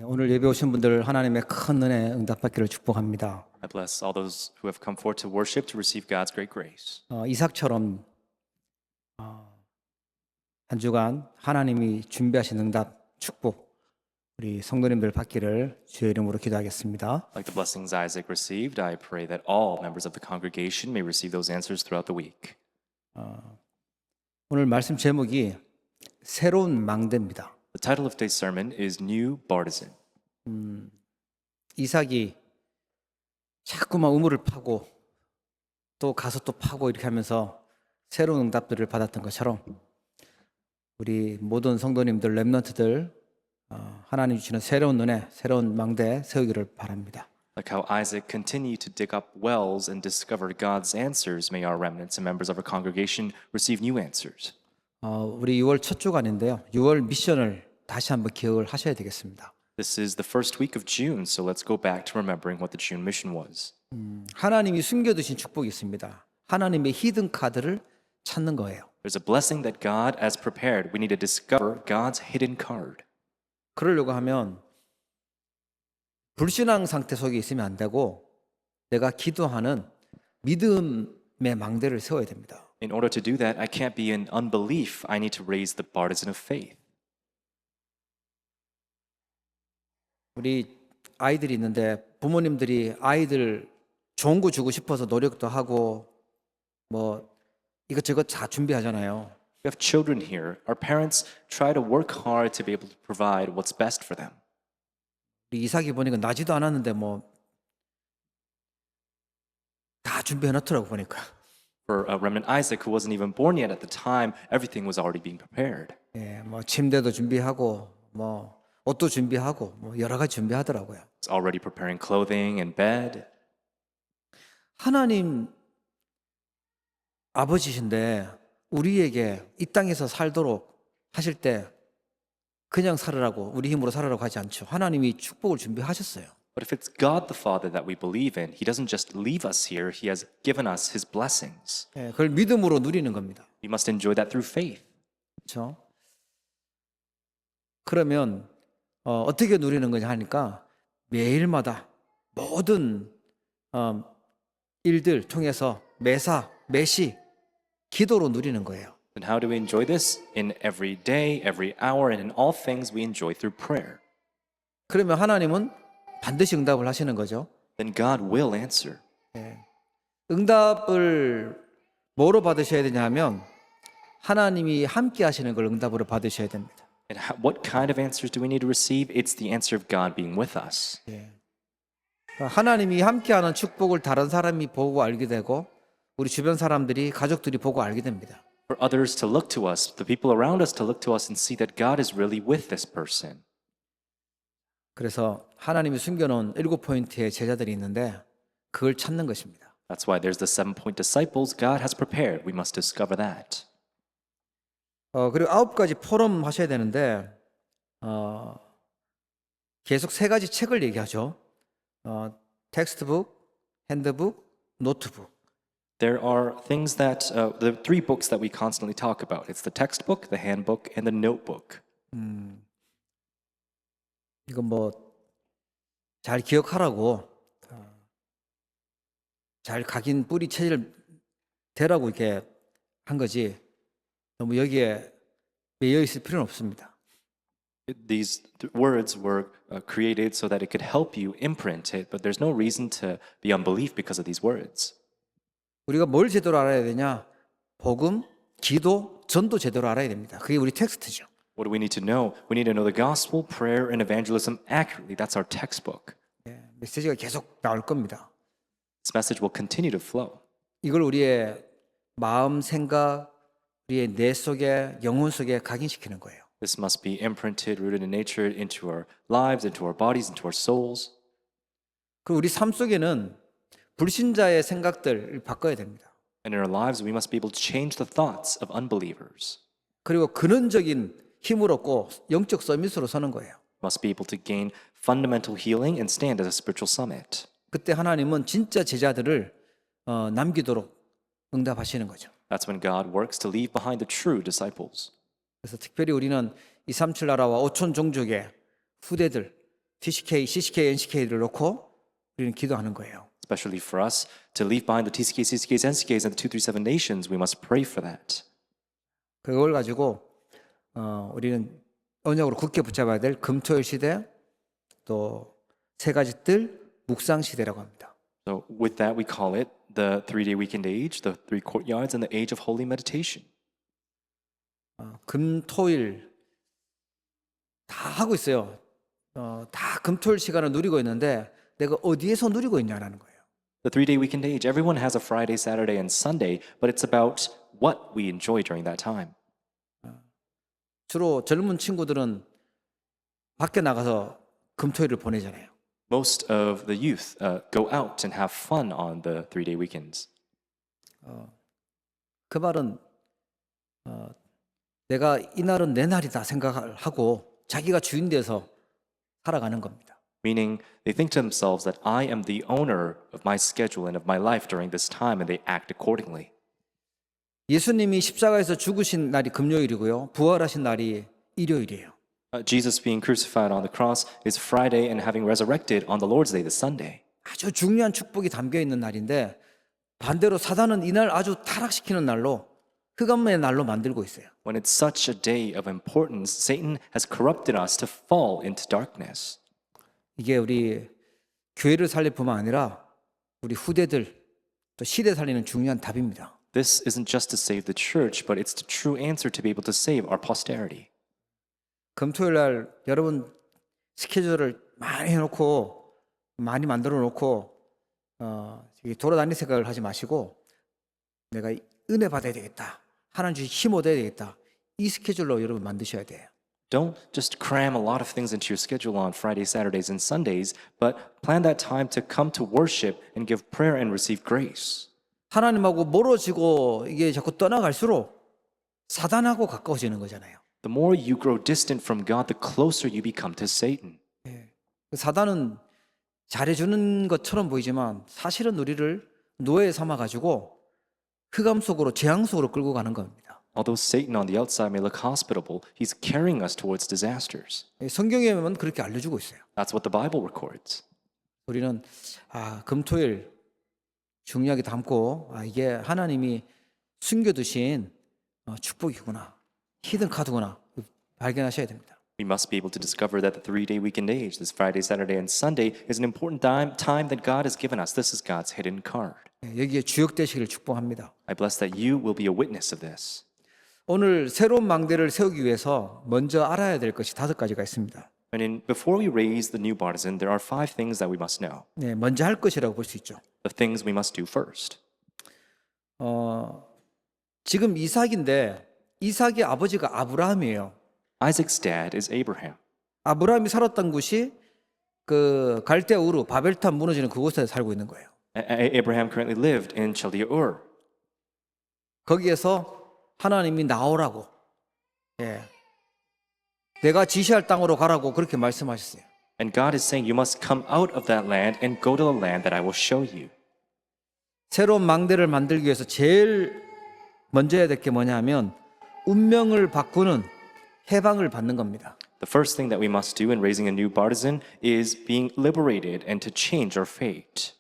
오늘 예배 오신 분들 하나님의 큰 은혜 응답받기를 축복합니다. I bless all those who have come forward to worship to receive God's great grace. 이삭처럼 한 주간 하나님이 준비하신 응답, 축복 우리 성도님들 받기를 주의 이름으로 기도하겠습니다. Like the blessings Isaac received, I pray that all members of the congregation may receive those answers throughout the week. 오늘 말씀 제목이 새로운 망대입니다. The title of today's sermon is New Bartizan. 이삭이 자꾸만 우물을 파고 또 가서 또 파고 이렇게 하면서 새로운 응답들을 받았던 것처럼 우리 모든 성도님들, 렘넌트들 하나님 주시는 새로운 은혜, 새로운 망대 세우기를 바랍니다. Like how Isaac continued to dig up wells and discover God's answers, may our remnants and members of our congregation receive new answers. 우리 6월 첫 주간인데요. 6월 미션을 다시 한번 기억을 하셔야 되겠습니다. This is the first week of June, so let's go back to remembering what the June mission was. 하나님이 숨겨두신 축복이 있습니다. 하나님의 히든 카드를 찾는 거예요. There's a blessing that God has prepared. We need to discover God's hidden card. 그러려고 하면 불신앙 상태 속에 있으면 안 되고 내가 기도하는 믿음의 망대를 세워야 됩니다. In order to do that, I can't be in unbelief. I need to raise the partisan of faith. 우리 아이들이 있는데 부모님들이 아이들 좋은 거 주고 싶어서 노력도 하고 뭐 이것저것 다 준비하잖아요. We have children here. Our parents try to work hard to be able to provide what's best for them. 우리 이삭이 보니까 나지도 않았는데 뭐 다 준비해 놨더라고 보니까. For remnant Isaac, who wasn't even born yet at the time, everything was already being prepared. 예, 뭐 침대도 준비하고 뭐 옷도 준비하고 뭐 여러 가지 준비하더라고요. It's already preparing clothing and bed. 하나님 아버지신데 우리에게 이 땅에서 살도록 하실 때 그냥 살으라고 우리 힘으로 살으라고 하지 않죠. 하나님이 축복을 준비하셨어요. But if it's God the Father that we believe in, He doesn't just leave us here, He has given us His blessings. 예, 그걸 믿음으로 누리는 겁니다. We must enjoy that through faith. 그렇죠? 그러면 어떻게 누리는 거냐 하니까 매일마다 모든 일들 통해서 매사 매시 기도로 누리는 거예요. And how do we enjoy this? In every day, every hour, and in all things we enjoy through prayer. 그러면 하나님은 반드시 응답을 하시는 거죠. Then God will answer. 응답을 뭐로 받으셔야 되냐 하면 하나님이 함께 하시는 걸 응답으로 받으셔야 됩니다. And what kind of answers do we need to receive? It's the answer of God being with us. 하나님이 함께하는 축복을 다른 사람이 보고 알게 되고 우리 주변 사람들이 가족들이 보고 알게 됩니다. For others to look to us, the people around us to look to us and see that God is really with this person. 그래서 하나님이 숨겨놓은 7포인트의 제자들이 있는데 그걸 찾는 것입니다. That's why there's the 7-point disciples God has prepared. We must discover that. 그리고 9가지 포럼 하셔야 되는데 계속 3가지 책을 얘기하죠. 텍스트북, 핸드북, 노트북. There are things that, the 3 books that we constantly talk about. It's the textbook, the handbook, and the notebook. 이건 뭐 잘 기억하라고 잘 각인 뿌리 체질 되라고 이렇게 한 거지 너무 여기에 매여 있을 필요는 없습니다. These words were created so that it could help you imprint it, but there's no reason to be unbelief because of these words. 우리가 뭘 제대로 알아야 되냐? 복음, 기도, 전도 제대로 알아야 됩니다. 그게 우리 텍스트죠. What do we need to know? We need to know the gospel, prayer, and evangelism accurately. That's our textbook. 메시지가 계속 나올 겁니다. This message will continue to flow. 이걸 우리의 마음, 생각, 우리의 뇌 속에, 영혼 속에 각인시키는 거예요. This must be imprinted, rooted in nature, into our lives, into our bodies, into our souls. 그리고 우리 삶 속에는 불신자의 생각들을 바꿔야 됩니다. And in our lives, we must be able to change the thoughts of unbelievers. 그리고 근원적인 힘을 얻고 영적 서밋으로 서는 거예요. Must be able to gain fundamental healing and stand as a spiritual summit. 그때 하나님은 진짜 제자들을 남기도록 응답하시는 거죠. That's when God works to leave behind the true disciples. 그래서 특별히 우리는 237 나라와 5천 종족의 후대들 TCK, CCK, NCK를 놓고 우리는 기도하는 거예요. Especially for us to leave behind the TCK, CCKs, NCKs, and the 237 nations, we must pray for that. 그걸 가지고 우리는 언약으로 굳게 붙잡아야 될 금토일 시대 또 세 가지 뜰 묵상 시대라고 합니다. So with that, we call it the 3-day weekend age, the 3 courtyards, and the age of holy meditation. 금토일 다 하고 있어요. 다 금토일 시간을 누리고 있는데 내가 어디에서 누리고 있냐라는 거예요. The 3-day weekend age, everyone has a Friday, Saturday, and Sunday, but it's about what we enjoy during that time. 주로 젊은 친구들은 밖에 나가서 금토일을 보내잖아요. Most of the youth go out and have fun on the 3-day weekends. 그 말은 내가 이날은 내 날이다 생각을 하고 자기가 주인 돼서 살아가는 겁니다. Meaning they think to themselves that I am the owner of my schedule and of my life during this time, and they act accordingly. 예수님이 십자가에서 죽으신 날이 금요일이고요. 부활하신 날이 일요일이에요. Jesus being crucified on the cross is Friday, and having resurrected on the Lord's Day, the Sunday. 아주 중요한 축복이 담겨 있는 날인데 반대로 사단은 이날 아주 타락시키는 날로 흑암의 날로 만들고 있어요. When it's such a day of importance, Satan has corrupted us to fall into darkness. 이게 우리 교회를 살릴 뿐만 아니라 우리 후대들 또 시대 살리는 중요한 답입니다. This isn't just to save the church, but it's the true answer to be able to save our posterity. 금토일 날 여러분 스케줄을 많이 해놓고 많이 만들어 놓고 돌아다닐 생각을 하지 마시고 내가 은혜 받아야 되겠다. 하나님 주신 힘 얻어야 되겠다. 이 스케줄로 여러분 만드셔야 돼요. Don't just cram a lot of things into your schedule on Fridays, Saturdays, and Sundays, but plan that time to come to worship and give prayer and receive grace. 하나님하고 멀어지고 이게 자꾸 떠나갈수록 사단하고 가까워지는 거잖아요. The more you grow distant from God, the closer you become to Satan. 사단은 잘해주는 것처럼 보이지만 사실은 우리를 노예 삼아가지고 흑암 속으로 재앙 속으로 끌고 가는 겁니다. Although Satan on the outside may look hospitable, he's carrying us towards disasters. 성경에 보면 그렇게 알려주고 있어요. That's what the Bible records. 우리는 금토일 중요하게 담고 이게 하나님이 숨겨두신 축복이구나, 히든 카드구나 발견하셔야 됩니다. We must be able to discover that the 3-day weekend age, this Friday, Saturday, and Sunday, is an important time that God has given us. This is God's hidden card. 여기에 주역되시기를 축복합니다. I bless that you will be a witness of this. 오늘 새로운 망대를 세우기 위해서 먼저 알아야 될 것이 5가지가 있습니다. Before we raise the new partisan, there are 5 things that we must know. 네, 먼저 할 것이라고 볼 수 있죠. The things we must do first. 지금 이삭인데 이삭의 아버지가 아브라함이에요. Isaac's dad is Abraham. 아브라함이 살았던 곳이 그 갈대아 우르 바벨탑 무너지는 그곳에 살고 있는 거예요. Abraham currently lived in Chaldea Ur. 거기에서 하나님이 나오라고, 내가 지시할 땅으로 가라고 그렇게 말씀하셨어요. And God is saying, you must come out of that land and go to the land that I will show you. 새로운 망대를 만들기 위해서 제일 먼저 해야 될 게 뭐냐면 운명을 바꾸는 해방을 받는 겁니다. The first thing that we must do in raising a new partisan is being liberated and to change our fate.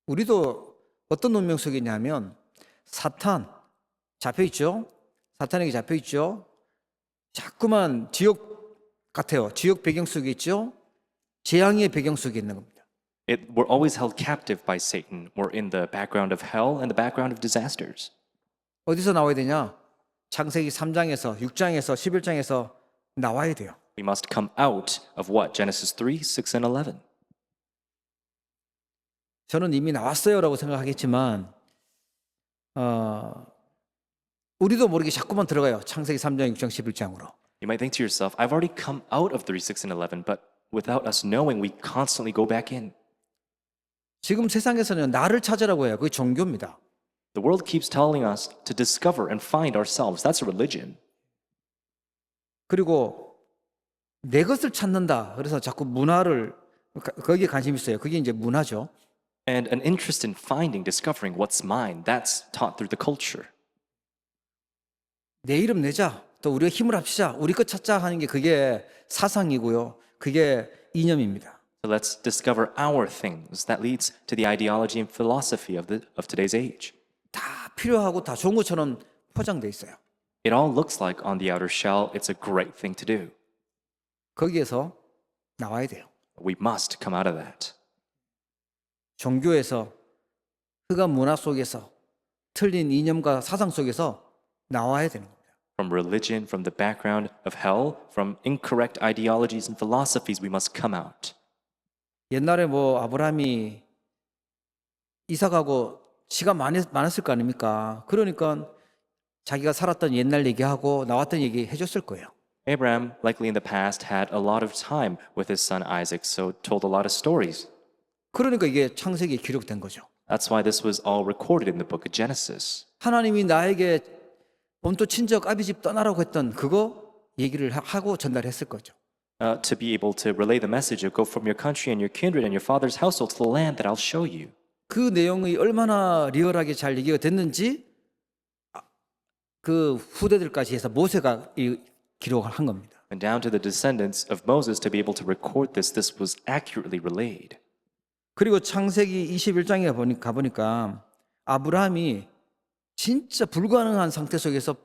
우리도 어떤 운명 속에 있냐면 사탄 잡혀있죠. 사탄에게 잡혀있죠. 자꾸만 지옥 같아요. 지옥 배경 속에 있죠. 재앙의 배경 속에 있는 겁니다. We're always held captive by Satan. We're in the background of hell and the background of disasters. 어디서 나와야 되냐? 창세기 3장에서 6장에서 11장에서 나와야 돼요. We must come out of what? Genesis 3, 6, and 11. 저는 이미 나왔어요라고 생각하겠지만 우리도 모르게 자꾸만 들어가요. 창세기 3장, 6장, 11장으로. You might think to yourself, I've already come out of 3, 6, and 11, but without us knowing, we constantly go back in. 지금 세상에서는 나를 찾으라고 해요. 그게 종교입니다. The world keeps telling us to discover and find ourselves. That's a religion. 그리고 내 것을 찾는다. 그래서 자꾸 문화를 거기에 관심 있어요. 그게 이제 문화죠. And an interest in finding, discovering what's mine, that's taught through the culture. 내 이름 내자. 또 우리가 힘을 합치자. 우리 것 찾자 하는 게 그게 사상이고요. 그게 이념입니다. So let's discover our things. That leads to the ideology and philosophy of today's age. 다 필요하고 다 좋은 것처럼 포장돼 있어요. It all looks like on the outer shell, it's a great thing to do. 거기에서 나와야 돼요. We must come out of that. 종교에서 흑암 문화 속에서 틀린 이념과 사상 속에서 나와야 되는 겁니다. From religion, from the background of hell, from incorrect ideologies and philosophies, we must come out. 옛날에 뭐 아브라함이 이사 가고 시간 많았을 거 아닙니까? 그러니까 자기가 살았던 옛날 얘기하고 나왔던 얘기 해줬을 거예요. Abraham, likely in the past, had a lot of time with his son Isaac, so told a lot of stories. 그러니까 이게 창세기에 기록된 거죠. That's why this was all recorded in the book of Genesis. 하나님이 나에게 본토 친척 아비집 떠나라고 했던 그거 얘기를 하고 전달했을 거죠. To be able to relay the message of go from your country and your kindred and your father's household to the land that I'll show you. 그 내용이 얼마나 리얼하게 잘 얘기가 됐는지 그 후대들까지 해서 모세가 기록을 한 겁니다. And down to the descendants of Moses to be able to record this, this was accurately relayed. 그리고 창세기 21장에 가보니까 아브라함이 진짜 불가능한 상태 속에서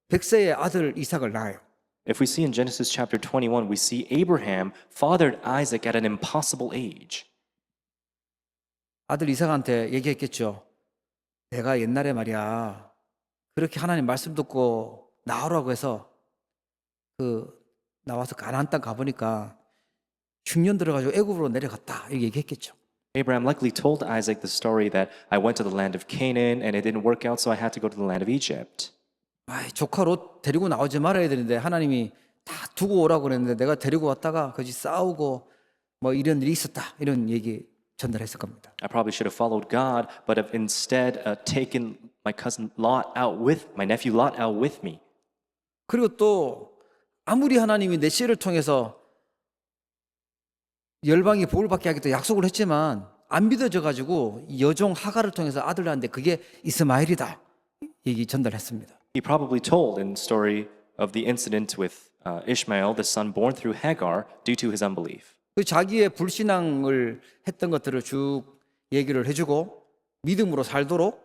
100세의 아들 이삭을 낳아요. If we see in Genesis chapter 21, we see Abraham fathered Isaac at an impossible age. 아들 이삭한테 얘기했겠죠. 내가 옛날에 말이야 그렇게 하나님 말씀 듣고 나오라고 해서 나와서 가나안 땅 가보니까 흉년 들어가지고 애굽으로 내려갔다 이렇게 얘기했겠죠. Abraham likely told Isaac the story that I went to the land of Canaan and it didn't work out, so I had to go to the land of Egypt. 조카 롯 데리고 나오지 말아야 되는데 하나님이 다 두고 오라고 그랬는데 내가 데리고 왔다가 거기 싸우고 뭐 이런 일이 있었다 이런 얘기 전달했을 겁니다. I probably should have followed God, but have instead taken my cousin Lot out with my nephew Lot out with me. 그리고 또 아무리 하나님이 내 씨를 통해서 열방이 복을 받게 하겠다 약속을 했지만 안 믿어져 가지고 여종 하가를 통해서 아들을 낳았는데 그게 이스마엘이다 얘기 전달했습니다. He probably told in the story of the incident with Ishmael, the son born through Hagar, due to his unbelief. 그 자기의 불신앙을 했던 것들을 쭉 얘기를 해주고 믿음으로 살도록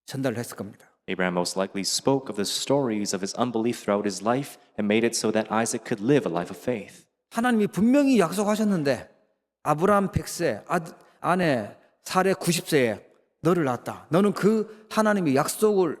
전달을 했을 겁니다. Abraham most likely spoke of the stories of his unbelief throughout his life and made it so that Isaac could live a life of faith. 하나님이 분명히 약속하셨는데 아브라함 100세, 아내 사레 90세에 너를 낳았다. 너는 그 하나님의 약속을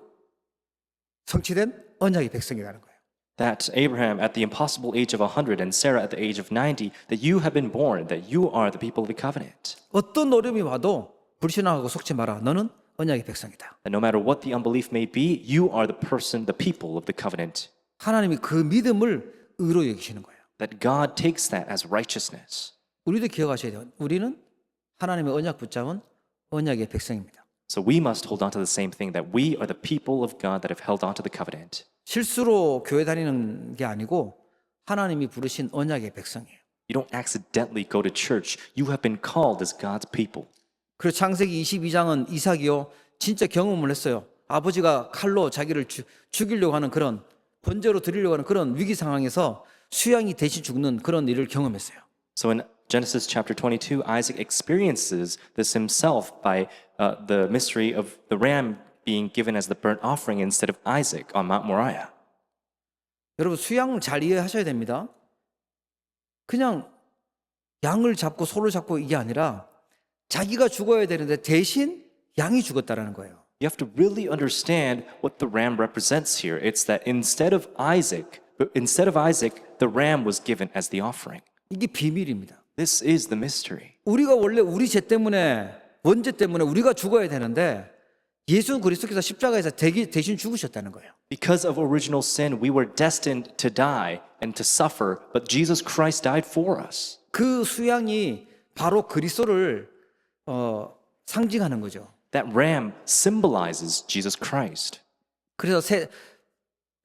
성취된 언약의 백성이라는 거예요. That Abraham at the impossible age of 100 and Sarah at the age of 90, that you have been born, that you are the people of the covenant. 어떤 어려움이 와도 불신앙하고 속지 마라. 너는 언약의 백성이다. And no matter what the unbelief may be, you are the person, the people of the covenant. 하나님이 그 믿음을 의로 여기시는 거예요. That God takes that as righteousness. 우리도 기억하셔야 돼요. 우리는 하나님의 언약 붙잡은 언약의 백성입니다. So we must hold on to the same thing, that we are the people of God that have held on to the covenant. 실수로 교회 다니는 게 아니고 하나님이 부르신 언약의 백성이에요. You don't accidentally go to church. You have been called as God's people. 그리고 창세기 22장은 이삭이요 진짜 경험을 했어요. 아버지가 칼로 자기를 죽이려고 하는 그런 번제로 드리려고 하는 그런 위기 상황에서 수양이 대신 죽는 그런 일을 경험했어요. So in Genesis chapter 22, Isaac experiences this himself by the mystery of the ram being given as the burnt offering instead of Isaac on Mount Moriah. 여러분 수양 잘 이해하셔야 됩니다. 그냥 양을 잡고 소를 잡고 이게 아니라 자기가 죽어야 되는데 대신 양이 죽었다라는 거예요. You have to really understand what the ram represents here. It's that instead of Isaac, the ram was given as the offering. 이게 비밀입니다. This is the mystery. 우리가 원래 우리 죄 때문에 원죄 때문에 우리가 죽어야 되는데 예수 그리스도께서 십자가에서 대신 죽으셨다는 거예요. Because of original sin, we were destined to die and to suffer, but Jesus Christ died for us. 그 수양이 바로 그리스도를 상징하는 거죠. That ram symbolizes Jesus Christ. 그래서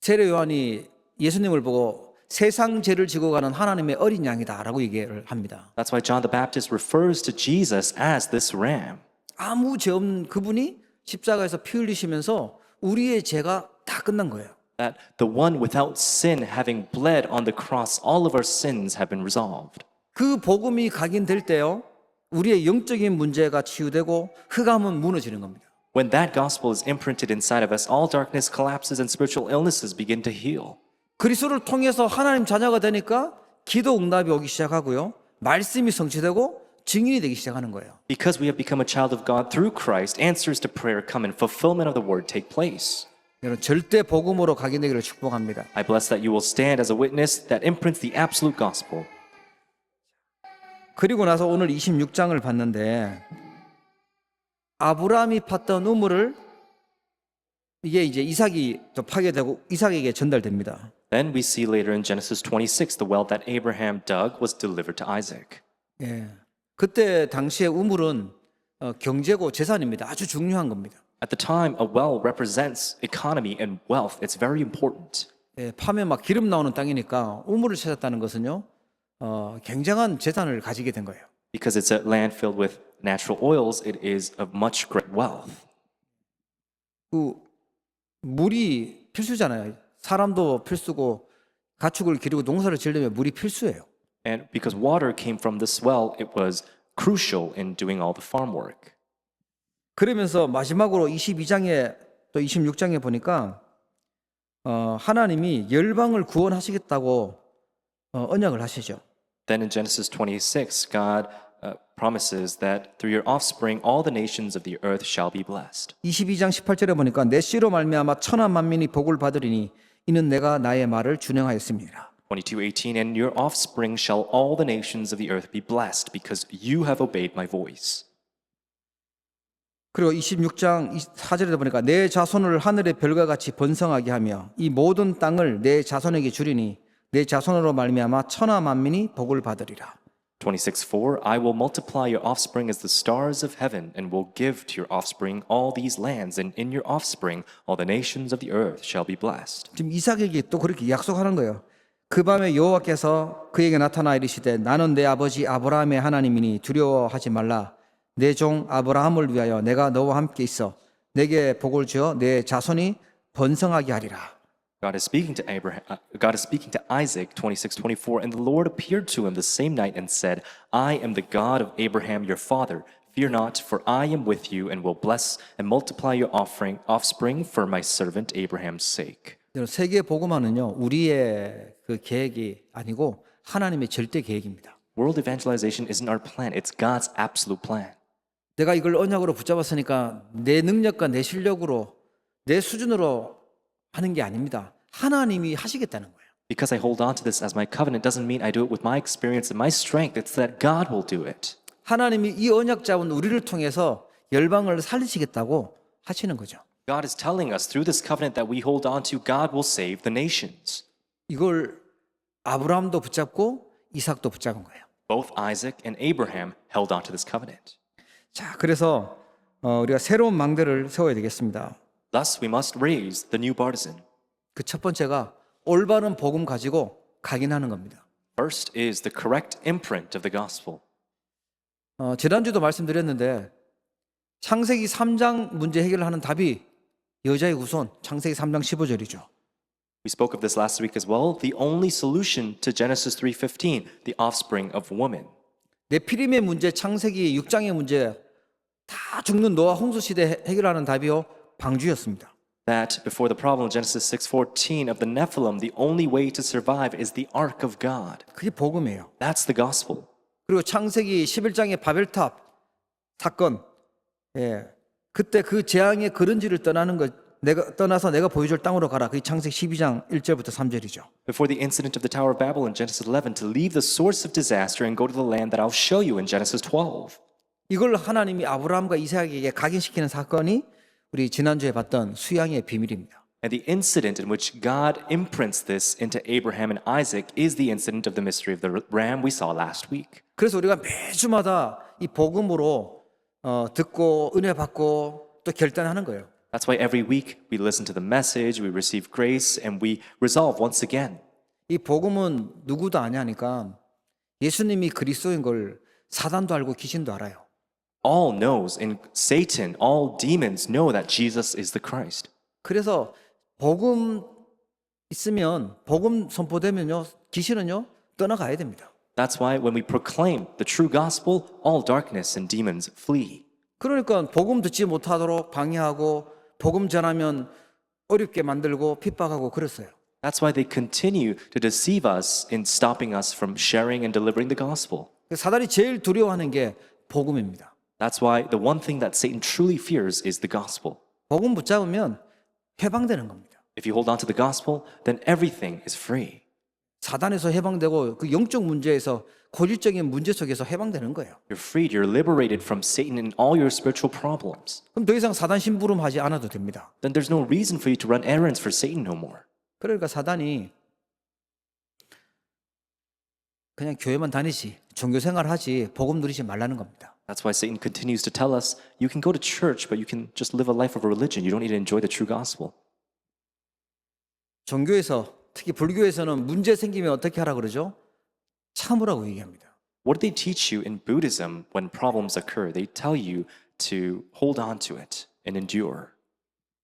세례 요한이 예수님을 보고 세상 죄를 지고 가는 하나님의 어린 양이다라고 얘기를 합니다. That's why John the Baptist refers to Jesus as this ram. 아무 죄 없는 그분이 십자가에서 피 흘리시면서 우리의 죄가 다 끝난 거예요. that the one without sin having bled on the cross, all of our sins have been resolved. 그 복음이 각인될 때요, 우리의 영적인 문제가 치유되고 흑암은 무너지는 겁니다. When that gospel is imprinted inside of us, all darkness collapses and spiritual illnesses begin to heal. 그리스도를 통해서 하나님 자녀가 되니까 기도 응답이 오기 시작하고요, 말씀이 성취되고 증인이 되기 시작하는 거예요. Because we have become a child of God through Christ, answers to prayer come and fulfillment of the word take place. 여러분 절대 복음으로 각인되기를 축복합니다. I bless that you will stand as a witness that imprints the absolute gospel. 그리고 나서 오늘 26장을 봤는데 아브라함이 팠던 우물을 이게 이제 이삭이 또 파게 되고 이삭에게 전달됩니다. Then we see later in Genesis 26, the well that Abraham dug was delivered to Isaac. 예. 그때 당시에 우물은 경제고 재산입니다. 아주 중요한 겁니다. At the time, a well represents economy and wealth. It's very important. 예, 파면 막 기름 나오는 땅이니까 우물을 찾았다는 것은요, 굉장한 재산을 가지게 된 거예요. Because it's a land filled with natural oils, it is of much great wealth. 그 물이 필수잖아요. 사람도 필수고 가축을 기르고 농사를 지으려면 물이 필수예요. And because water came from this well, it was crucial in doing all the farm work. 그러면서 마지막으로 22장에 또 26장에 보니까 하나님이 열방을 구원하시겠다고 언약을 하시죠. Then in Genesis 26, God promises that through your offspring, all the nations of the earth shall be blessed. 22장 18절에 보니까 내 씨로 말미암아 천하 만민이 복을 받으리니 이는 내가 나의 말을 준행하였습니다. 22:18, and your offspring shall all the nations of the earth be blessed, because you have obeyed my voice. 그리고 26장 4절에 보니까 내 자손을 하늘의 별과 같이 번성하게 하며 이 모든 땅을 내 자손에게 주리니 내 자손으로 말미암아 천하 만민이 복을 받으리라. 26:4, I will multiply your offspring as the stars of heaven, and will give to your offspring all these lands, and in your offspring all the nations of the earth shall be blessed. 지금 이삭에게 또 그렇게 약속하는 거예요. 그 밤에 여호와께서 그에게 나타나 이르시되 나는 내 아버지 아브라함의 하나님이니 두려워하지 말라. 내 종 아브라함을 위하여 내가 너와 함께 있어 내게 복을 주어 내 자손이 번성하게 하리라. God is speaking to Isaac, 26:24, and the Lord appeared to him the same night and said, I am the God of Abraham your father. Fear not, for I am with you and will bless and multiply your offspring for my servant Abraham's sake. 세계 복음화는요, 우리의 그 계획이 아니고 하나님의 절대 계획입니다. World evangelization isn't our plan, it's God's absolute plan. 내가 이걸 언약으로 붙잡았으니까 내 능력과 내 실력으로 내 수준으로 하는 게 아닙니다. 하나님이 하시겠다는 거예요. Because I hold on to this as my covenant doesn't mean I do it with my experience and my strength. It's that God will do it. 하나님이 이 언약 잡은 우리를 통해서 열방을 살리시겠다고 하시는 거죠. God is telling us through this covenant that we hold on to, God will save the nations. 이걸 아브라함도 붙잡고 이삭도 붙잡은 거예요. Both Isaac and Abraham held on to this covenant. 자, 그래서 우리가 새로운 망대를 세워야 되겠습니다. Thus, we must raise the new partisan. 그 첫 번째가 올바른 복음 가지고 각인하는 겁니다. First is the correct imprint of the gospel. 지난주도 말씀드렸는데 창세기 3장 문제 해결하는 답이 여자의 후손, 창세기 3장 15절이죠. We spoke of this last week as well. The only solution to Genesis 3:15, the offspring of woman. 네피림의 문제, 창세기 6장의 문제, 다 죽는 노아 홍수 시대 해결하는 답이요, 방주였습니다. That before the problem of Genesis 6:14 of the Nephilim, the only way to survive is the ark of God. 그게 복음이에요. That's the gospel. 그리고 창세기 11장의 바벨탑 사건, 그때 그 재앙의 그런지를 떠나서 내가 보여줄 땅으로 가라. 그게 창세기 12장 1절부터 3절이죠. Before the incident of the Tower of Babel in Genesis 11, to leave the source of disaster and go to the land that I'll show you in Genesis 12. 이걸 하나님이 아브라함과 이삭에게 각인시키는 사건이 우리 지난주에 봤던 수양의 비밀입니다. And the incident in which God imprints this into Abraham and Isaac is the incident of the mystery of the ram we saw last week. 그래서 우리가 매주마다 이 복음으로 듣고 은혜 받고 또 결단하는 거예요. That's why every week we listen to the message, we receive grace, and we resolve once again. 이 복음은 누구도 아냐니까 예수님이 그리스도인 걸 사단도 알고 귀신도 알아요. All knows, and Satan, all demons know that Jesus is the Christ. 그래서 복음 있으면 복음 선포되면요 귀신은요 떠나가야 됩니다. That's why when we proclaim the true gospel, all darkness and demons flee. 그러니까 복음 듣지 못하도록 방해하고 복음 전하면 어렵게 만들고 핍박하고 그랬어요. That's why they continue to deceive us in stopping us from sharing and delivering the gospel. 사단이 제일 두려워하는 게 복음입니다. That's why the one thing that Satan truly fears is the gospel. 복음 붙잡으면 해방되는 겁니다. If you hold on to the gospel, then everything is free. 사단에서 해방되고 그 영적 문제에서 고질적인 문제 속에서 해방되는 거예요. You're freed, you're liberated from Satan and all your spiritual problems. 그럼 더 이상 사단 심부름하지 않아도 됩니다. Then there's no reason for you to run errands for Satan no more. 그러니까 사단이 그냥 교회만 다니지 종교 생활하지 복음 누리지 말라는 겁니다. That's why Satan continues to tell us you can go to church, but you can just live a life of religion. You don't need to enjoy the true gospel. 종교에서 특히 불교에서는 문제 생기면 어떻게 하라 그러죠? 참으라고 얘기합니다. What do they teach you in Buddhism when problems occur? They tell you to hold on to it and endure.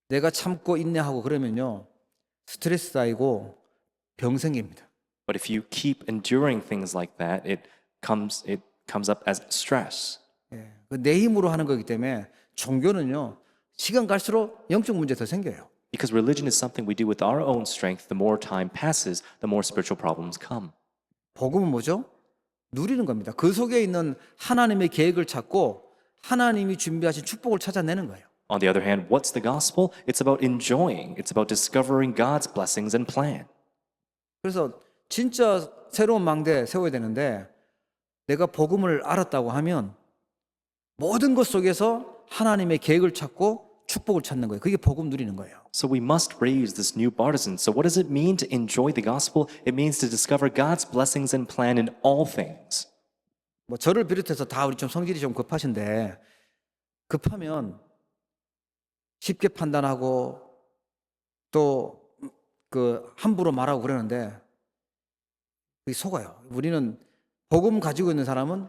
내가 참고 인내하고 그러면요 스트레스 쌓이고 병 생깁니다. But if you keep enduring things like that, it comes up as stress. 내 힘으로 하는 거기 때문에 종교는요 시간 갈수록 영적 문제 더 생겨요. Because religion is something we do with our own strength. The more time passes, the more spiritual problems come. 복음은 뭐죠? 누리는 겁니다. 그 속에 있는 하나님의 계획을 찾고 하나님이 준비하신 축복을 찾아내는 거예요. On the other hand, what's the gospel? It's about enjoying. It's about discovering God's blessings and plan. 그래서 진짜 새로운 망대 세워야 되는데 내가 복음을 알았다고 하면 모든 것 속에서 하나님의 계획을 찾고 축복을 찾는 거예요. 그게 복음 누리는 거예요. So we must raise this new partisan. So what does it mean to enjoy the gospel? It means to discover God's blessings and plan in all things. 뭐 저를 비롯해서 다 우리 좀 성질이 좀 급하신데 급하면 쉽게 판단하고 또 그 함부로 말하고 그러는데 그게 속아요. 우리는 복음 가지고 있는 사람은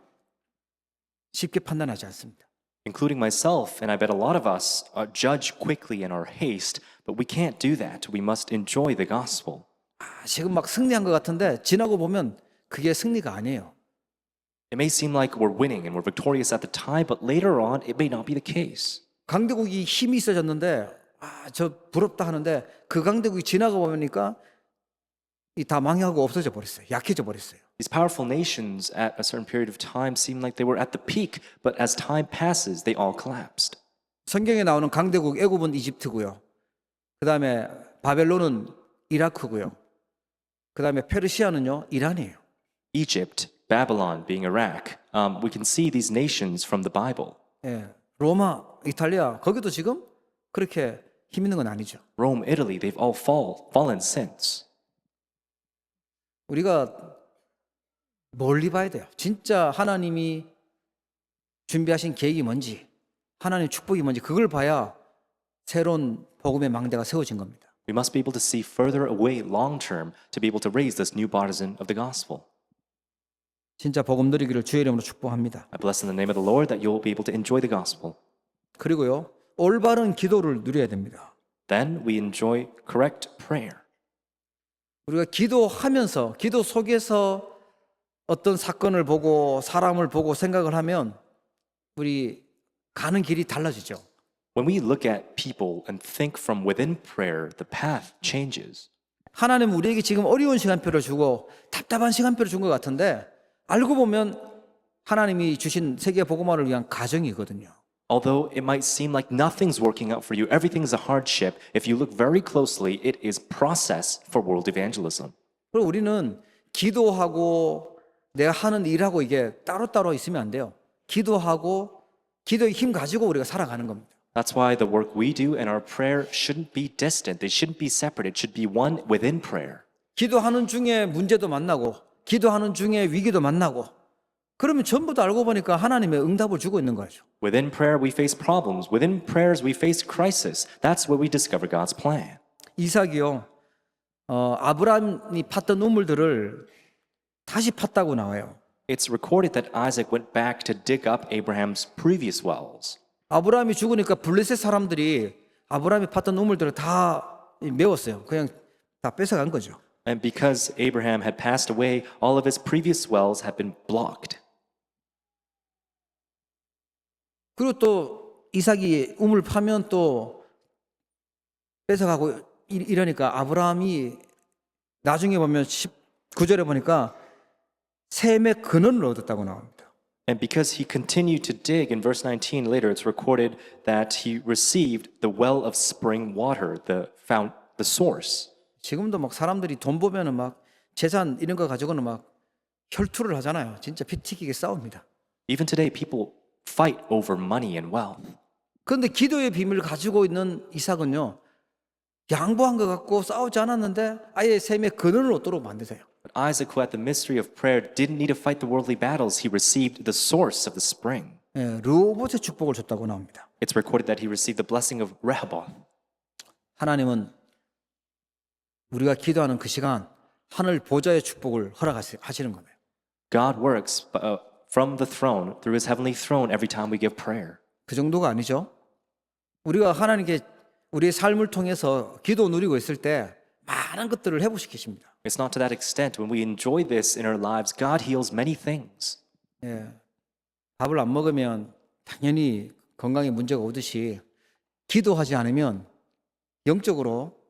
쉽게 판단하지 않습니다. Including myself, and I bet a lot of us judge quickly in our haste, but we can't do that. We must enjoy the gospel. 지금 막 승리한 것 같은데 지나고 보면 그게 승리가 아니에요. It may seem like we're winning and we're victorious at the time, but later on, it may not be the case. 강대국이 힘이 있어졌는데 저 부럽다 하는데 그 강대국이 지나가 보니까 이 다 망하고 없어져 버렸어요. 약해져 버렸어요. These powerful nations at a certain period of time seem like they were at the peak, but as time passes, they all collapsed. 성경에 나오는 강대국 애굽은 이집트고요. 그다음에 바벨론은 이라크고요. 그다음에 페르시아는요 이란이에요. Egypt, Babylon being Iraq, we can see these nations from the Bible. 예, 로마, 이탈리아 거기도 지금 그렇게 힘 있는 건 아니죠. Rome, Italy, they've all fallen since. 우리가 멀리 봐야 돼요. 진짜 하나님이 준비하신 계획이 뭔지, 하나님의 축복이 뭔지 그걸 봐야 새로운 복음의 망대가 세워진 겁니다. We must be able to see further away long term to be able to raise this new partisan of the gospel. 진짜 복음 누리기를 주의 이름으로 축복합니다. I bless in the name of the Lord that you'll be able to enjoy the gospel. 그리고요, 올바른 기도를 누려야 됩니다. Then we enjoy correct prayer. 우리가 기도하면서, 기도 속에서 어떤 사건을 보고 사람을 보고 생각을 하면 우리 가는 길이 달라지죠. When we look at people and think from within prayer, the path changes. 하나님은 우리에게 지금 어려운 시간표를 주고 답답한 시간표를 준 것 같은데 알고 보면 하나님이 주신 세계 복음화를 위한 가정이거든요. Although it might seem like nothing's working out for you, everything's a hardship, if you look very closely, it is process for world evangelism. 그리고 우리는 기도하고 내가 하는 일하고 이게 따로따로 있으면 안 돼요. 기도하고 기도의 힘 가지고 우리가 살아가는 겁니다. That's why the work we do and our prayer shouldn't be distant. They shouldn't be separate. It should be one within prayer. 기도하는 중에 문제도 만나고 기도하는 중에 위기도 만나고 그러면 전부 다 알고 보니까 하나님의 응답을 주고 있는 거죠. Within prayer, we face problems. Within prayers, we face crisis. That's where we discover God's plan. 이삭이요, 아브라함이 팠던 우물들을 다시 팠다고 나와요. It's recorded that Isaac went back to dig up Abraham's previous wells. 아브라함이 죽으니까 블레셋 사람들이 아브라함이 팠던 우물들을 다 메웠어요. 그냥 다 뺏어간 거죠. And because Abraham had passed away, all of his previous wells had been blocked. 그리고 또 이삭이 우물 파면 또 뺏어가고 이러니까 아브라함이 나중에 보면 19절에 보니까 셈의 근원을 얻었다고 나옵니다. And because he continued to dig, in verse 19 later, it's recorded that he received the well of spring water, the source. 지금도 막 사람들이 돈 보면은 막 재산 이런 거 가지고는 막 혈투를 하잖아요. 진짜 피 튀기게 싸웁니다. Even today, people fight over money and wealth. 그런데 기도의 비밀을 가지고 있는 이삭은요, 양보한 것 같고 싸우지 않았는데 아예 셈의 근원을 얻도록 만드세요. But Isaac, who had the mystery of prayer, didn't need to fight the worldly battles. He received the source of the spring. 예, 르호봇의 축복을 줬다고 나옵니다. It's recorded that he received the blessing of Rehoboth. 하나님은 우리가 기도하는 그 시간 하늘 보좌의 축복을 허락하시는 거예요. God works from the throne, through his heavenly throne, every time we give prayer. 그 정도가 아니죠. 우리가 하나님께 우리의 삶을 통해서 기도 누리고 있을 때 많은 것들을 회복시키십니다. It's not to that extent. When we enjoy this in our lives, God heals many things. 예, 밥을 안 먹으면 당연히 건강에 문제가 오듯이 기도하지 않으면 영적으로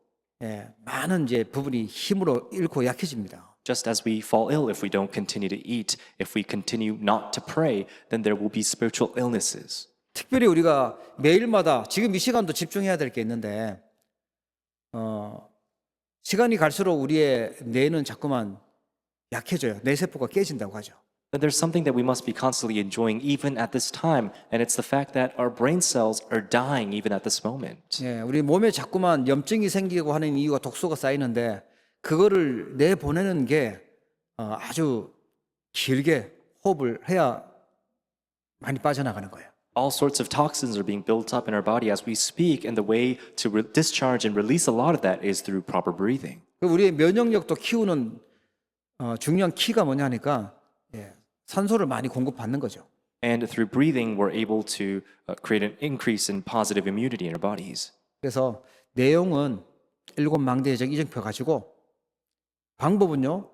많은 이제 부분이 힘으로 잃고 약해집니다. Just as we fall ill if we don't continue to eat, if we continue not to pray, then there will be spiritual illnesses. 특별히 우리가 매일마다 지금 이 시간도 집중해야 될 게 있는데 시간이 갈수록 우리의 뇌는 자꾸만 약해져요. 뇌 세포가 깨진다고 하죠. Then there's something that we must be constantly enjoying even at this time, and it's the fact that our brain cells are dying even at this moment. 예, 우리 몸에 자꾸만 염증이 생기고 하는 이유가 독소가 쌓이는데 그거를 내보내는 게 아주 길게 호흡을 해야 많이 빠져나가는 거예요. All sorts of toxins are being built up in our body as we speak, and the way to discharge and release a lot of that is through proper breathing. 우리의 면역력도 키우는 중요한 키가 뭐냐 하니까 산소를 많이 공급받는 거죠. And through breathing, we're able to create an increase in positive immunity in our bodies. 그래서 내용은 7망대의 이정표 가지고 방법은요,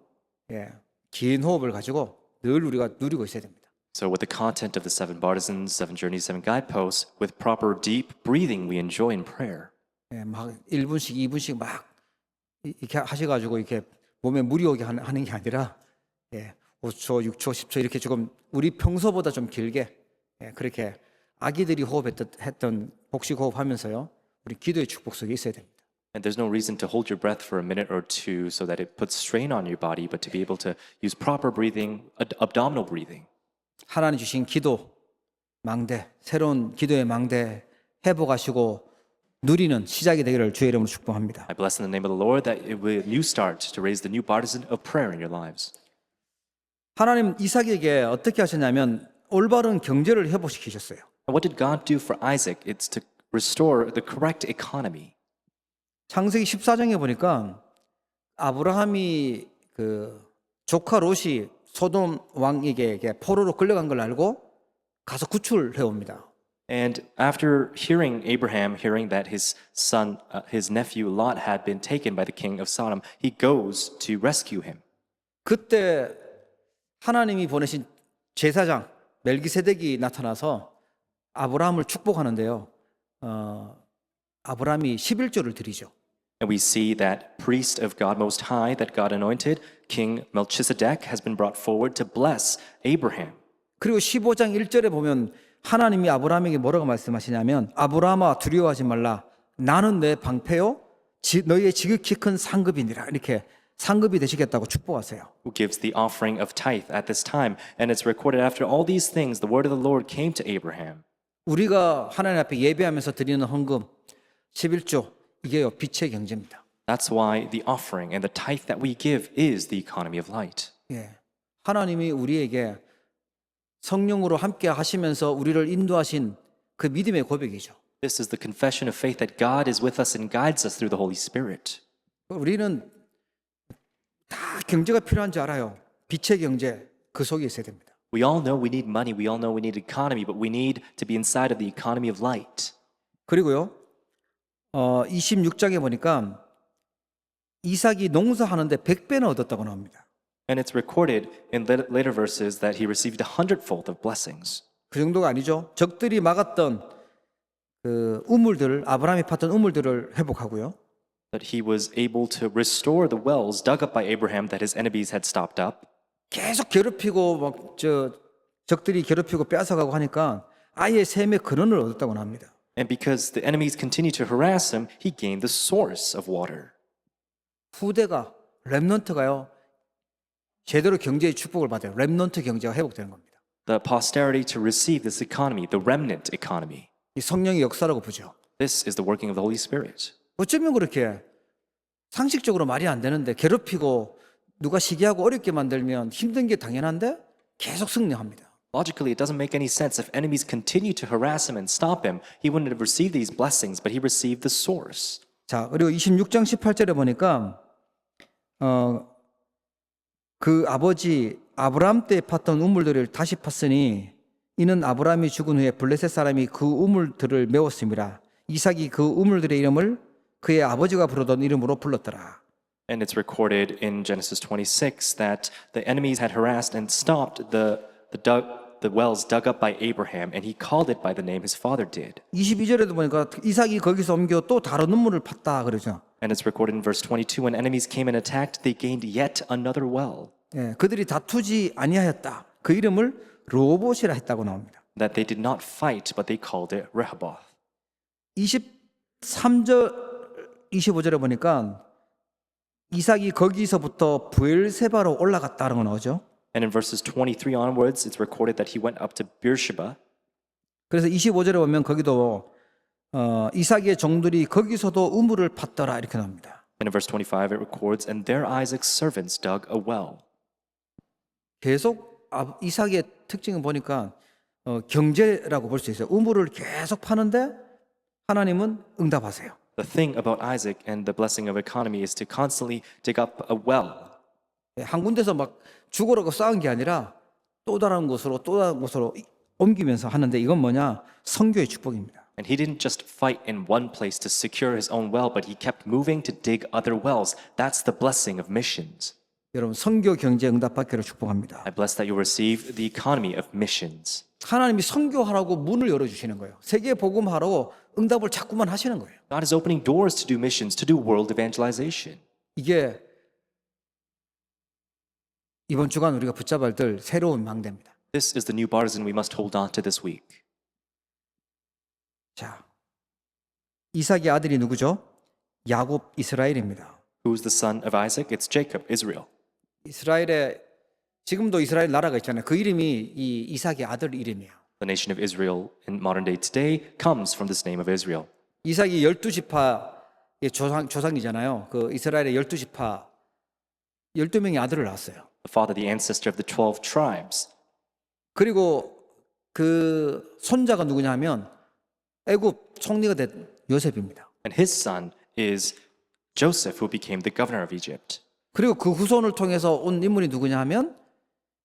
긴 호흡을 가지고 늘 우리가 누리고 있어야 됩니다. So with the content of the 7 Bartisans, 7 Journeys, 7 Guideposts, with proper deep breathing we enjoy in prayer. 막 1분씩, 2분씩 막 이렇게 하셔가지고 이렇게 몸에 무리 오게 하는 게 아니라 5초, 6초, 10초 이렇게 조금 우리 평소보다 좀 길게 그렇게 아기들이 호흡했던 복식 호흡하면서요, 우리 기도의 축복 속에 있어야 됩니다. And there's no reason to hold your breath for a minute or two so that it puts strain on your body, but to be able to use proper breathing, abdominal breathing. 하나님 주신 기도 망대, 새로운 기도의 망대 회복하시고 누리는 시작이 되기를 주의 이름으로 축복합니다. I bless in the name of the Lord that it will new start to raise the new partisan of prayer in your lives. 하나님 이삭에게 어떻게 하셨냐면 올바른 경제를 회복시키셨어요. And what did God do for Isaac? It's to restore the correct economy. 창세기 14장에 보니까 아브라함이 그 조카 롯이 소돔 왕에게 포로로 끌려간 걸 알고 가서 구출해 옵니다. And after hearing that his son, his nephew Lot had been taken by the king of Sodom, he goes to rescue him. 그때 하나님이 보내신 제사장 멜기세덱이 나타나서 아브라함을 축복하는데요. 아브라함이 11조를 드리죠. And we see that priest of God Most High that God anointed, King Melchizedek, has been brought forward to bless Abraham. 그리고 15장 1절에 보면 하나님이 아브라함에게 뭐라고 말씀하시냐면 아브라함아 두려워하지 말라 나는 내 방패요 너희의 지극히 큰 상급이니라 이렇게 상급이 되시겠다고 축복하세요. Who gives the offering of tithe at this time. And it's recorded after all these things, the word of the Lord came to Abraham. 우리가 하나님 앞에 예배하면서 드리는 헌금 11조 이게요 빛의 경제입니다. That's why the offering and the tithe that we give is the economy of light. 하나님이 우리에게 성령으로 함께 하시면서 우리를 인도하신 그 믿음의 고백이죠. This is the confession of faith that God is with us and guides us through the Holy Spirit. 우리는 다 경제가 필요한지 알아요. 빛의 경제 그 속에 있어야 됩니다. We all know we need money. We all know we need economy, but we need to be inside of the economy of light. 그리고요, 26장에 보니까 이삭이 농사하는데 100배나 얻었다고 나옵니다. And it's recorded in later verses that he received 100-fold of blessings. 그 정도가 아니죠. 적들이 막았던 그 우물들을 아브라함이 팠던 우물들을 회복하고요. That he was able to restore the wells dug up by Abraham that his enemies had stopped up. 계속 괴롭히고 막 적들이 괴롭히고 빼앗아가고 하니까 아예 샘의 근원을 얻었다고 합니다. And because the enemies continued to harass him, he gained the source of water. 후대가 렘넌트가요. 제대로 경제의 축복을 받아요. 렘넌트 경제가 회복되는 겁니다. The posterity to receive this economy, the remnant economy. 이 성령의 역사라고 보죠. This is the working of the Holy Spirit. 어쩌면 그렇게 상식적으로 말이 안 되는데 괴롭히고 누가 시기하고 어렵게 만들면 힘든 게 당연한데 계속 승리합니다. Logically, it doesn't make any sense. If enemies continue to harass him and stop him, he wouldn't have received these blessings, but he received the source. 자, 그리고 26장 18절에 보니까 그 아버지 아브라함 때 팠던 우물들을 다시 팠으니 이는 아브라함이 죽은 후에 블레셋 사람이 그 우물들을 메웠습니다. 이삭이 그 우물들의 이름을 그의 아버지가 부르던 이름으로 불렀더라. And it's recorded in Genesis 26 that the enemies had harassed and stopped the wells dug up by Abraham, and he called it by the name his father did. 22절에도 보니까 이삭이 거기서 옮겨 또 다른 우물을 팠다 그러죠. And it's recorded in verse 22, when enemies came and attacked, they gained yet another well. 예, 그들이 다투지 아니하였다. 그 이름을 르호봇이라 했다고 나옵니다. That they did not fight, but they called it Rehoboth. 23절, 25절에 보니까 이삭이 거기서부터 부엘세바로 올라갔다는 건 뭐죠? And in verses 23 onwards, it's recorded that he went up to Beersheba. 그래서 25절에 보면 거기도 이삭의 종들이 거기서도 우물을 팠더라 이렇게 나옵니다. And in verse 25, it records, and there Isaac's servants dug a well. 계속 이삭의 특징을 보니까 경제라고 볼 수 있어요. 우물을 계속 파는데 하나님은 응답하세요. The thing about Isaac and the blessing of economy is to constantly dig up a well. 한 군데서 막 죽으라고 싸운 게 아니라 또 다른 곳으로 옮기면서 하는데 이건 뭐냐? 선교의 축복입니다. And he didn't just fight in one place to secure his own well, but he kept moving to dig other wells. That's the blessing of missions. 여러분 선교 경제 응답받기를 축복합니다. I bless that you receive the economy of missions. 하나님이 선교하라고 문을 열어주시는 거예요. 세계 복음하라고 응답을 자꾸만 하시는 거예요. God is opening doors to do missions, to do world evangelization. 이게 이번 주간 우리가 붙잡아야 될 새로운 망대입니다. This is the new partisan we must hold on to this week. 자, 이삭의 아들이 누구죠? 야곱 이스라엘입니다. Who's the son of Isaac? It's Jacob, Israel. 이스라엘에 지금도 이스라엘 나라가 있잖아요. 그 이름이 이 이삭의 아들 이름이에요. The nation of Israel in modern day today comes from this name of Israel. 이삭이 12지파의 조상이잖아요. 그 이스라엘의 12지파 12명의 아들을 낳았어요. The father, the ancestor of the 12 tribes. 그리고 그 손자가 누구냐 하면 애굽 총리가 된 요셉입니다. And his son is Joseph, who became the governor of Egypt. 그리고 그 후손을 통해서 온 인물이 누구냐 하면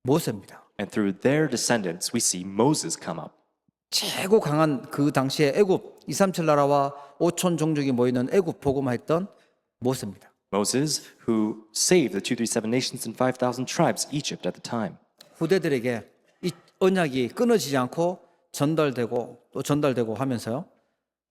모세입니다. And through their descendants, we see Moses come up. 최고 강한 그 당시에 애굽 237 나라와 5천 종족이 모이는 애굽 복음화했던 모세입니다. Moses, who saved the 237 nations and 5,000 tribes, Egypt at the time. 후대들에게 이 언약이 끊어지지 않고 전달되고 또 전달되고 하면서요.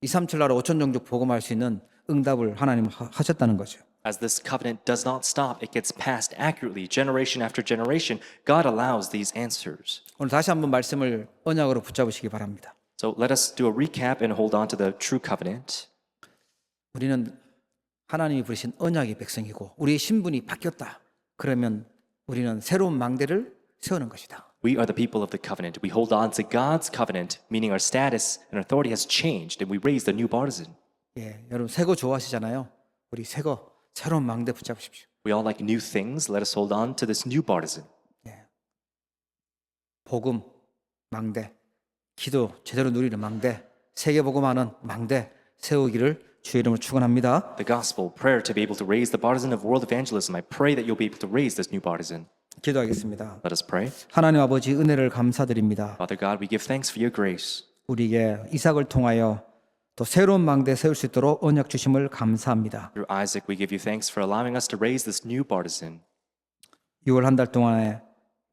237 나라 5천 종족 복음할 수 있는 응답을 하나님 하셨다는 거죠. As this covenant does not stop, it gets passed accurately, generation after generation. God allows these answers. 오늘 다시 한번 말씀을 언약으로 붙잡으시기 바랍니다. So let us do a recap and hold on to the true covenant. 우리는 하나님이 부르신 언약의 백성이고 우리의 신분이 바뀌었다. 그러면 우리는 새로운 망대를 세우는 것이다. We are the people of the covenant. We hold on to God's covenant, meaning our status and authority has changed, and we raise the new partisan. 예, 여러분 새거 좋아하시잖아요. 우리 새거 새로운 망대 붙잡으십시오. We all like new things. Let us hold on to this new partisan. 예. 복음 망대, 기도 제대로 누리는 망대, 세계 복음하는 망대 세우기를 주의 이름으로 축원합니다. The gospel, prayer to be able to raise the partisan of world evangelism. I pray that you'll be able to raise this new partisan. 기도하겠습니다. Let us pray. 하나님 아버지 은혜를 감사드립니다. Father God, we give thanks for your grace. 우리에게 이삭을 통하여 또 새로운 망대 세울 수 있도록 언약 주심을 감사합니다. Through Isaac, we give you thanks for allowing us to raise this new partisan. 6월 한 달 동안에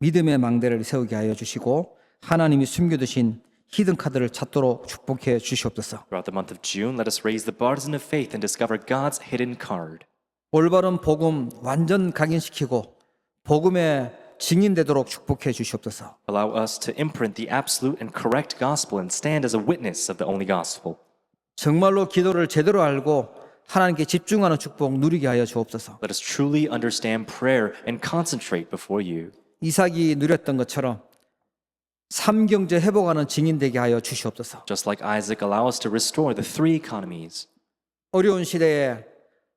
믿음의 망대를 세우게 하여 주시고 하나님이 숨겨두신 히든 카드를 찾도록 축복해 주시옵소서. Throughout the month of June, let us raise the partisan of faith and discover God's hidden card. 올바른 복음 완전 각인시키고 복음의 증인되도록 축복해 주시옵소서. Allow us to imprint the absolute and correct gospel and stand as a witness of the only gospel. 정말로 기도를 제대로 알고 하나님께 집중하는 축복 누리게 하여 주옵소서. Let us truly understand prayer and concentrate before you. 이삭이 누렸던 것처럼 삼경제 회복하는 증인 되게 하여 주시옵소서. Just like Isaac, allow us to restore the three economies. 어려운 시대에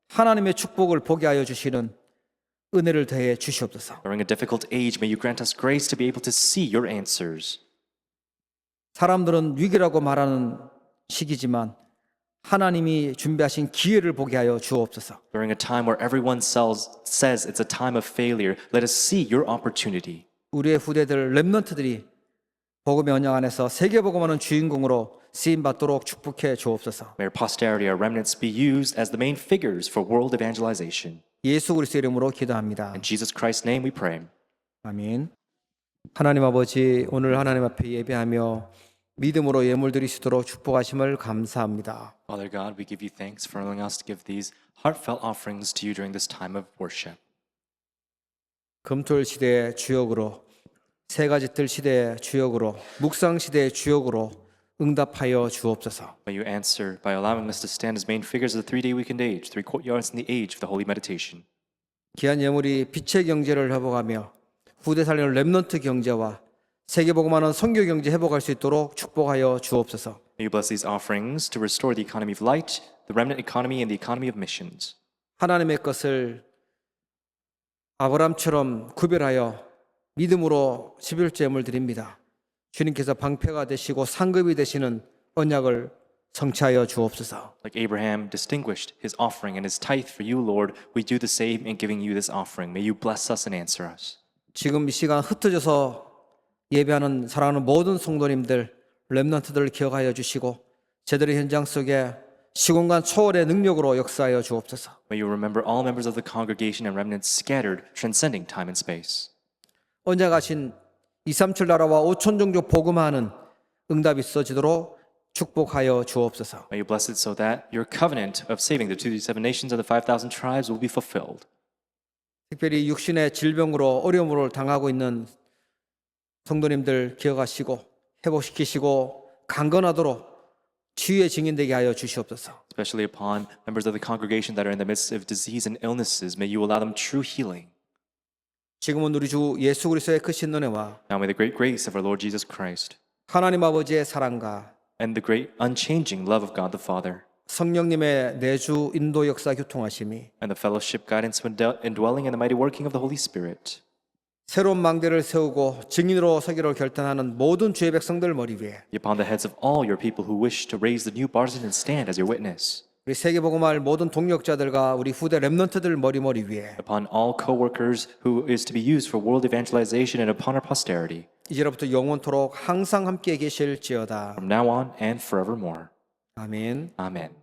하나님의 축복을 보게 하여 주시는 은혜를 더해 주시옵소서. During a difficult age, may you grant us grace to be able to see your answers. 사람들은 위기라고 말하는 시기지만 하나님이 준비하신 기회를 보게 하여 주옵소서. During a time where everyone says it's a time of failure, let us see your opportunity. 우리의 후대들 렘넌트들이 복음의 언약 안에서 세계 복음하는 주인공으로 쓰임 받도록 축복해 주옵소서. May our posterity, our remnants, be used as the main figures for world evangelization. 예수 그리스도의 이름으로 기도합니다. In Jesus Christ's name we pray. 아멘. 하나님 아버지, 오늘 하나님 앞에 예배하며 믿음으로 예물 드리시도록 축복하심을 감사합니다. Father God, we give you thanks for allowing us to give these heartfelt offerings to you during this time of worship. 금토일 시대의 주역으로, 세 가지 뜰 시대의 주역으로, 묵상 시대의 주역으로 응답하여 주옵소서. May you answer by allowing us to stand as main figures of the three-day weekend age, three courtyards in the age of the holy meditation. 귀한 예물이 빛의 경제를 회복하며 후대 살리는 렘넌트 경제와 세계 복음하는 선교 경제 회복할 수 있도록 축복하여 주옵소서. May you bless these offerings to restore the economy of light, the remnant economy, and the economy of missions. 하나님의 것을 아브람처럼 구별하여 믿음으로 11제물 드립니다. 주님께서 방패가 되시고 상급이 되시는 언약을 성취하여 주옵소서. Like Abraham distinguished his offering and his tithe for you, Lord, we do the same in giving you this offering. May you bless us and answer us. 지금 이 시간 흩어져서 예배하는 사랑하는 모든 성도님들, 렘넌트들을 기억하여 주시고 제들의 현장 속에 시공간 초월의 능력으로 역사하여 주옵소서. May you remember all members of the congregation and remnants scattered, transcending time and space. 언약하신 237 나라와 5천 종족 복음하는 응답이 있어지도록 축복하여 주옵소서. May you bless it so that your covenant of saving the 237 nations and the 5,000 tribes will be fulfilled. 특별히 육신의 질병으로 어려움을 당하고 있는 성도님들 기억하시고 회복시키시고 강건하도록 치유의 증인되게 하여 주시옵소서. Especially upon members of the congregation that are in the midst of disease and illnesses, may you allow them true healing. 지금은 우리 주 예수 그리스도의 크신 은혜와 Now may the great grace of our Lord Jesus Christ 하나님 아버지의 사랑과 and the great unchanging love of God the Father 성령님의 내주 인도 역사 교통하심이 and the fellowship, guidance, indwelling, and the mighty working of the Holy Spirit 새로운 망대를 세우고 증인으로 서기를 결단하는 모든 주의 백성들 머리 위에 be upon the heads of all your people who wish to raise the new partisan and stand as your witness, 우리 세계복음할 모든 동력자들과 우리 후대 렘넌트들 머리 위에 upon all co-workers who is to be used for world evangelization and upon our posterity, 이제로부터 영원토록 항상 함께 계실지어다. from now on and forevermore. 아멘. Amen.